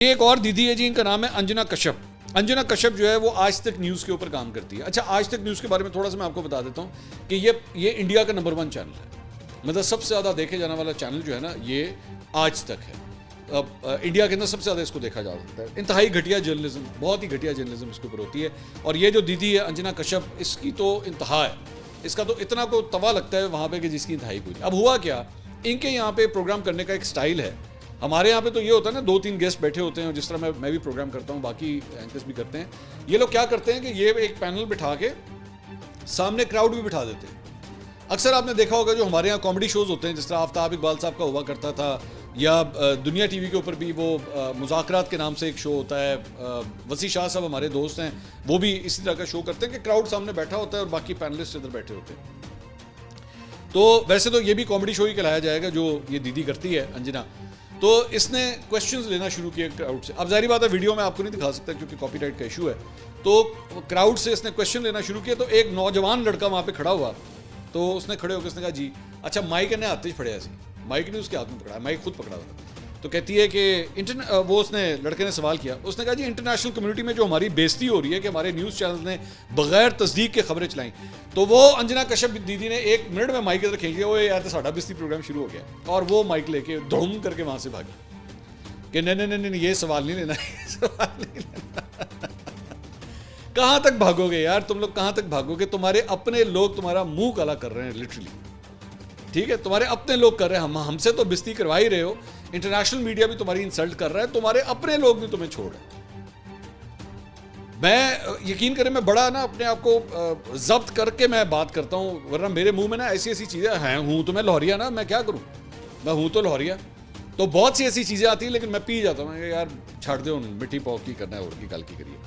एक और दीदी है जी, इनका नाम है अंजना कश्यप। अंजना कश्यप जो है वो आज तक न्यूज़ के ऊपर काम करती है। अच्छा, आज तक न्यूज़ के बारे में थोड़ा सा मैं आपको बता देता हूँ कि ये इंडिया का नंबर 1 चैनल है। मतलब सबसे ज़्यादा देखे जाने वाला चैनल जो है ना, ये आज तक है। अब इंडिया के अंदर सबसे ज़्यादा इसको देखा जा सकता है। इंतहाई घटिया जर्नलिज्म, बहुत ही घटिया जर्नलिज्म इसके ऊपर होती है। और ये जो दीदी है अंजना कश्यप, इसकी तो इंतहा है। इसका तो इतना को तवा लगता है वहाँ पे कि जिसकी इंतहाई कोई। अब हुआ क्या, इनके यहाँ पे प्रोग्राम करने का एक स्टाइल है। हमारे यहाँ पे तो ये होता है ना, 2-3 गेस्ट बैठे होते हैं, जिस तरह मैं भी प्रोग्राम करता हूँ, बाकी एंकर्स भी करते हैं। ये लोग क्या करते हैं कि ये एक पैनल बिठा के सामने क्राउड भी बिठा देते हैं। अक्सर आपने देखा होगा जो हमारे यहाँ कॉमेडी शोज़ होते हैं, जिस तरह आफ्ताब इकबाल साहब का हुआ करता था, या दुनिया टीवी के ऊपर भी वो मुज़ाकरात के नाम से एक शो होता है। वसी शाह साहब हमारे दोस्त हैं, वो भी इसी तरह का शो करते हैं कि क्राउड सामने बैठा होता है और बाकी पैनलिस्ट इधर बैठे होते हैं। तो वैसे तो ये भी कॉमेडी शो ही कहलाया जाएगा जो ये दीदी करती है अंजना। तो इसने क्वेश्चंस लेना शुरू किए क्राउड से। अब जाहिर बात है वीडियो में आपको नहीं दिखा सकता क्योंकि कॉपीराइट का इशू है। तो क्राउड से इसने क्वेश्चन लेना शुरू किया। तो एक नौजवान लड़का वहाँ पे खड़ा हुआ, तो उसने खड़े होकर उसने कहा जी अच्छा, माइक ने हाथ पड़े ऐसे, माइक ने उसके हाथ में पकड़ा, माइक खुद पकड़ा हुआ। तो कहती है कि वो उसने लड़के ने सवाल किया, उसने कहा जी इंटरनेशनल कम्युनिटी में जो हमारी बेइज्जती हो रही है कि हमारे न्यूज़ चैनल ने बगैर तस्दीक के खबरें चलाई। तो वो अंजना कश्यप दीदी ने 1 मिनट में माइक इधर खींच लिया, वो यार तो साड़ा बेइज्जती प्रोग्राम शुरू हो गया। और वो माइक लेके धूम करके वहाँ से भागी कि नहीं, ये सवाल नहीं लेना, ये सवाल नहीं लेना। कहाँ तक भागोगे यार तुम लोग, कहाँ तक भागोगे? तुम्हारे अपने लोग तुम्हारा मुंह काला कर रहे हैं लिटरली, ठीक है? तुम्हारे अपने लोग कर रहे हैं, हमसे तो बेइज्जती करवा ही रहे हो, इंटरनेशनल मीडिया भी तुम्हारी इंसल्ट कर रहा है, तुम्हारे अपने लोग भी तुम्हें छोड़ रहे हैं। मैं यकीन करें, मैं बड़ा ना अपने आप को जब्त करके मैं बात करता हूँ, वरना मेरे मुंह में ना ऐसी ऐसी चीज़ें हैं। हूँ तो मैं लाहौरिया ना, मैं क्या करूँ, मैं हूँ तो लाहौरिया, तो बहुत सी ऐसी चीज़ें आती हैं, लेकिन मैं पी जाता हूँ। यार छाड़ दो, मिट्टी पौ की करना है और की कल की करिए।